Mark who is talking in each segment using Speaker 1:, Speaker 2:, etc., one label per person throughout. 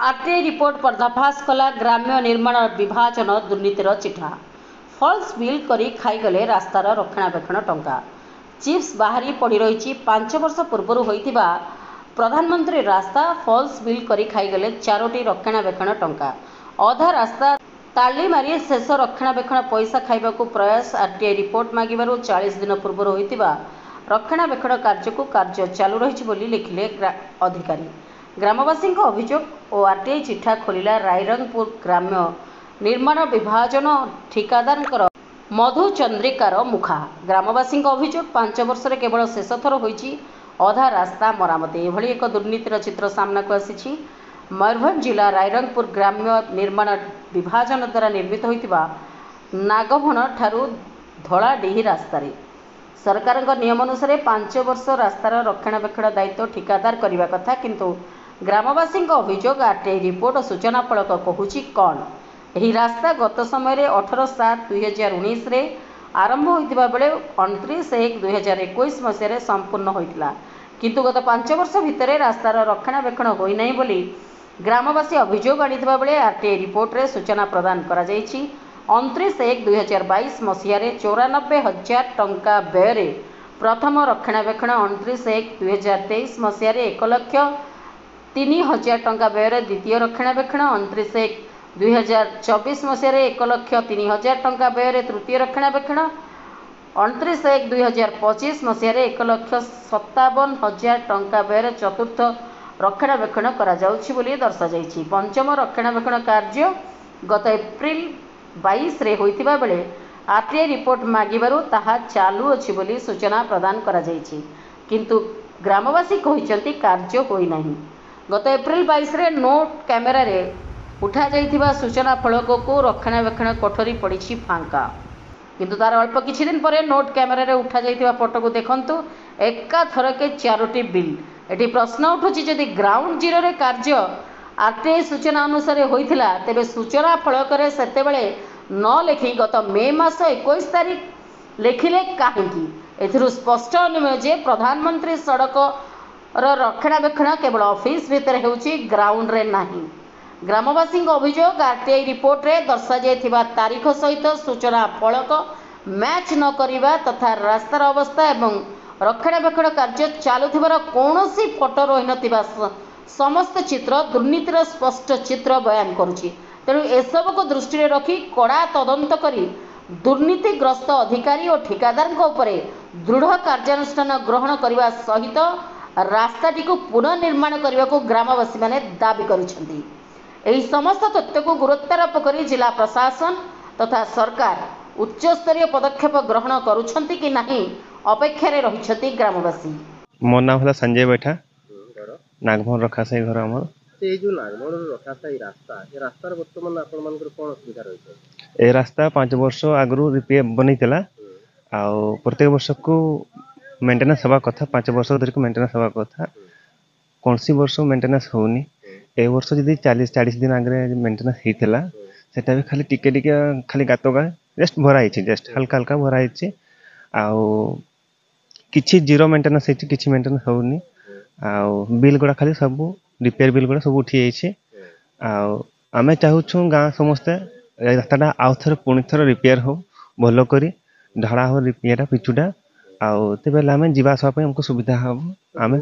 Speaker 1: RTI report पर्दाफाश कला ग्राम्य निर्माण विभाजन दुर्नीतिर चिठा। फल्स बिल करी खाईगले रास्तार रक्षणाबेक्षण टंका। चिप्स बाहरी पड़ी रही 5 वर्ष पूर्व होइतिबा प्रधानमंत्री रास्ता फल्स बिल करी खाईगले 4टी रक्षणाबेक्षण टंका। अधा रास्ता ताली मारी शेष रक्षणाबेक्षण पैसा खाइबाकू प्रयास। आरटीआई रिपोर्ट मागिबारु 40 दिन पूर्व होइतिबा रक्षणाबेक्षण कार्य चालू रही बोली लिखिले अधिकारी। ग्रामवासी अभियोग और आरटीआई चिठा खोलिला रायरंगपुर ग्राम्य निर्माण विभाजन ठिकादार मधुचंद्रिकार मुखा। ग्रामवासी अभियोग 5 वर्ष केवल शेष थर होईची अधा रास्ता मरामती। एभली एक दुर्नीतिर चित्र सामना को आसी। मयूरभंज जिला रायरंगपुर ग्राम्य निर्माण विभाजन द्वारा निर्मित होइतिबा नागभण ठारू धलाडीही रास्तार सरकार नियम अनुसार 5 वर्ष रास्तार रक्षणाबेक्षण दायित्व ठिकादार करने कथा, किंतु ग्रामवासी अभियोग आरटीआई रिपोर्ट सूचना फलक कहूँ कौन। यह रास्ता गत समय 18/7/2019 आरंभ होता बेले 29/1/2021 मसीह संपूर्ण होता, किंतु गत 5 वर्ष भितर रास्तार रक्षणाबेक्षण होना बोली ग्रामवासी अभियोग आनिथिबा बेले आरटीआई रिपोर्ट रे सूचना प्रदान करा जायछि। 29/1/2022 मसीह 94,000 टंका व्यय प्रथम रक्षणाबेक्षण, 29/1/2023 मसीह 1,03,000 टंका व्यय द्वितीय रक्षणाबेक्षण, 29/1/2024 मसीह 1,03,000 टंका व्यय तृतीय रक्षणाबेक्षण, 29/1/2025 मसीह 1,57,000 टंका व्यय चतुर्थ रक्षणाबेक्षण करा जाउछि बोली दर्शा जाइछि। पंचम रक्षणाबेक्षण कार्य गत एप्रिल 22 रे होइतिबा बेले आरटीआई रिपोर्ट मागिबारु ताहा चालू अछि बोली सूचना प्रदान करा जाइछि, किंतु ग्रामवासी कहिसंती कार्य होई नाही। गत एप्रिल 22 रे नोट कैमेरा रे उठा जाइथिबा सूचना फलक को रक्षणाबेक्षण कोठरी पड़िछि फांका, किंतु तार अल्प किछि दिन परे नोट कैमेरा रे उठा जाइथिबा फोटो को देखंतु एका थरके 4टी बिल। एटी प्रश्न उठुछि जदि ग्राउंड जीरो रे कार्य आरटीआई सूचना अनुसार होइथिला तेबे सूचना फलक रे सेतेबेले न लेखि गत मे मास 21 तारिख लेखिले काहेकि। एथिरु स्पष्ट अनुमेय जे प्रधानमंत्री सड़क रक्षणाबेक्षण केवल ऑफिस भितर हेउछि, ग्राउंड रे नाही। ग्रामवासी अभियोग आरटीआई रिपोर्ट रे दर्शा जाइथिबा तारीख सहित सूचना फलक मैच न करिबा तथा रास्तार अवस्था एवं रक्षणाबेक्षण कार्य चालुथिबार कौनसी फोटो रही नथिबा समस्त चित्र दुर्नीतिर स्पष्ट चित्र बयान करुछि। तेणु एसबू को दृष्टि में रखी कड़ा तदंत करी दुर्नीतिग्रस्त अधिकारी और ठिकादार उपरे दृढ़ कार्यानुष्ठान ग्रहण करने सहित रास्ताटी को पुनर्निर्माण करने को ग्रामवासी माने दाबी करिसेंती। एही समस्त तथ्य को गुरुत्वारोप करी जिला प्रशासन तथा सरकार उच्चस्तरीय पदक्षेप ग्रहण करुछंती कि नहीं अपेक्षा रहिछंती ग्रामवासी।
Speaker 2: मोर नाम है संजय बैठा, नागभण रखा से घर हमर।
Speaker 3: ए जो नागमण रखा रास्ता ए रास्तार वर्तमान आपण मानकर कोन सुविधा रही?
Speaker 2: ए रास्ता 5 वर्ष आगु रिपेयर बनीला आ प्रत्येक वर्ष को मेंटेनेंस हवा कथा, 5 वर्ष धरिक मेंटेनेंस हवा कथा, कौन सी वर्ष मेंटेनेंस होनी। ए वर्ष जदि 40 दिन आगे मेंटेनेंस होता सेटा भी खाली टिके टिके खाली गात गा जस्ट भराई, जस्ट हल्का हल्का भराई किछि जीरो मेंटेनेंस है, किछि मेंटेनेंस होनी। बिल गुड़ा खाली सब रिपेयर बिल गुड़ा सब उठी जाइए। आमे चाहूँ गाँ समस्ते रास्ता आउ थे पुणी थर रिपेयर हो भल करी ढाड़ा हो रिपेयर पिछुटा आबे आम जावासवाप हमको सुविधा हम। आम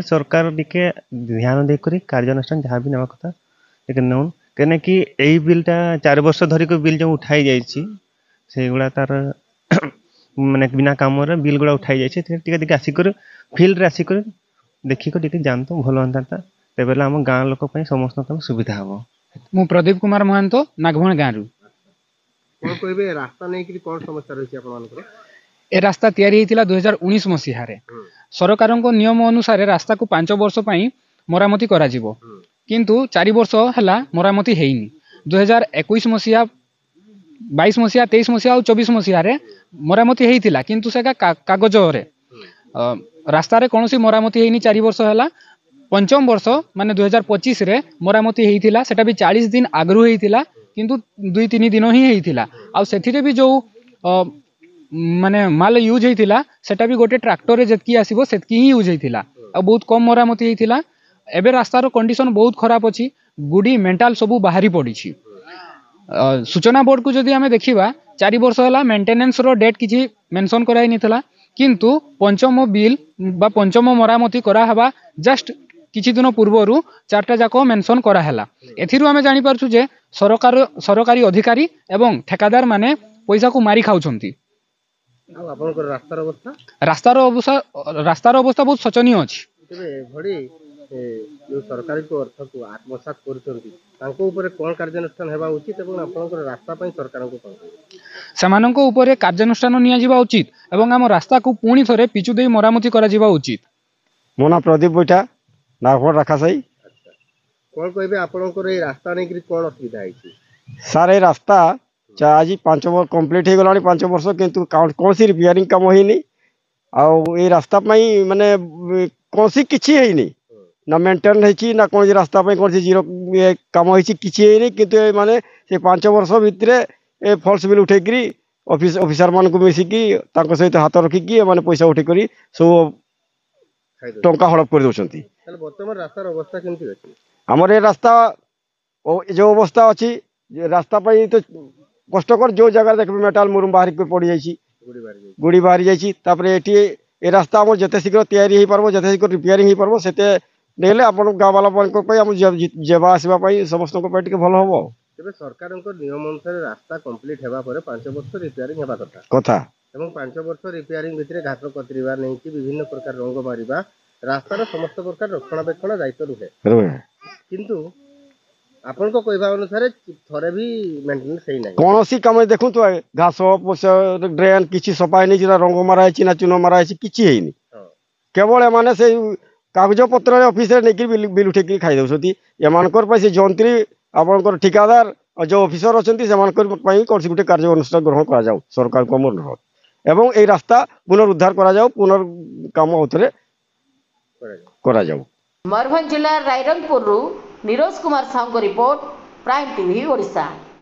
Speaker 2: सरकार टिके ध्यान देकर कार्यानुष्ठान जहाँ भी नेवा कथा लेकिन नौन कहने कि यही बिलटा 4 वर्ष धरिक बिल जो उठाई जाइए गुड़ा तार माने बिना काम रे बिल गुड़ा उठाई जाइए आसिक फिल्ड आसिक देखिक जानतु भल हाँ तेबे आम गाँ लोक समस्त सुविधा हम।
Speaker 4: मु प्रदीप कुमार महंतो नागभण गाँव
Speaker 3: रास्ता नहीं कौन समस्या रही?
Speaker 4: ए रास्ता तैयारी होता 2019 मसीह सरकार नियम अनुसार रास्ता को 5 वर्ष मरामती करा जिवो, किंतु 4 वर्ष है मरामती हैनी। 2021 मसीहा 22 मसीहा 23 मसीहा और 24 मसीह मरामती होता, किंतु से कागज रास्तार कौन सी मरामती हैनी 4 वर्ष है। पंचम वर्ष माने 2025 रे मरामती होता, सेटा भी 40 दिन आगु होता, किंतु 2-3 दिन ही होता। आ सेथिरे भी जो माने माल यूज होइतिला सेटा भी गोटे ट्रैक्टर रे जतकी आसीबो सेतकी ही यूज होइतिला आ बहुत कम मरामती होइतिला। एबे रास्तार कंडीशन बहुत खराब अछि, गुडी मेंटल सबू बाहरी पड़ी छी। सूचना बोर्ड को जदि आमे देखिबा 4 वर्ष होला मेंटेनेंस रो डेट किछि मेंशन कराइ नितला, किंतु पंचम बिल बा पंचम मरामती करा हबा जस्ट किछि दिन पूर्वरु 4टा जाको मेंशन करा हला। एथिरु आमे जानि पारछु जे सरकारी अधिकारी एवं ठेकादार माने पैसा को मारी खाउछंती। रास्तार अवस्था बहुत शोचनीय अछि।
Speaker 3: जो सरकारी को अर्थ को आत्मसात करूछंती तांको ऊपर कोन कार्यानुष्ठान हेबा उचित एवं आपनकर रास्ता पई सरकार को कोन
Speaker 4: सेमाननको ऊपर कार्यानुष्ठान निया जिबा उचित एवं हम रास्ता को पुणी थरे पिचु देई मरामती करा जिबा उचित।
Speaker 5: मोना प्रदीप बैठा नागपुर रखासाई।
Speaker 3: अच्छा कोन कहबे आपनकर ए रास्ता नै कि कोन असुविधा आइछि?
Speaker 5: सारे रास्ता आज 5 वर्ष कंप्लीट हो गलानी 5 वर्ष किंतु कौन सी रिपेयरिंग काम होइनी आउ ए रास्ता पई माने कौन सी किछि हेइनी ना मेंटेन है ना कौन रास्ता पे कौन जीरो कम होती किसी किंतु माने से 5 वर्ष भितर ए फॉल्स बिल उठेकरी ऑफिसर मान को मिसिकी सहित हाथ रखिकी माने पैसा उठेकरी सब टंका हड़प कर दउछंती।
Speaker 3: वर्तमान रास्तार अवस्था केमती अछि?
Speaker 5: हमर ए रास्ता जो अवस्था अछि रास्ता पे तो कष्टकर जो जगह देखबे मेटाल मुरुम बाहर के पड़ी जाइछि गुड़ी बाहरी जाइछि तापरे एटी ए रास्ता हम जते शीघ्र तैयारी हे परबो जते शीघ्र रिपेयरिंग हे परबो सेते नेले अपन गाँ वाला जेबा आसवा समस्त टे भल हम।
Speaker 3: तेबे सरकार नियम अनुसार रास्ता कंप्लीट हेबा परे 5 वर्ष रिपेयरिंग हेबा
Speaker 5: कथा
Speaker 3: एवं 5 वर्ष रिपेयरिंग भितर घाट कतरिबा नहीं कि विभिन्न प्रकार रंग मारिबा रास्तार समस्त प्रकार रक्षणाबेक्षण दायित्व रुहे किंतु आपन को कहबा अनुसार थरे भी मेंटेनेंस सही नहीं
Speaker 5: कौन सी काम देखु तो घास ड्रेन किछि सफाई नहीं जिना रंग मारा है ना चून मारा है किछि हेनी केवल माने से कागज पत्र ऑफिस नहीं बिल उठे खाई दौरान एमानकर से जंत्री आपंकर ठिकादार और जो ऑफिसर अच्छा से कौन सी गोटे कार्य अनुष्ठान ग्रहण करा जाऊ सरकार को अनुरोध एवं ए रास्ता पुनरुद्धार करा जाऊ पुनर्काम होतरे करा जाऊ।
Speaker 1: मयूरभंज जिला Rairangpur Neeraj Kumar Sahu report prime TV Odisha.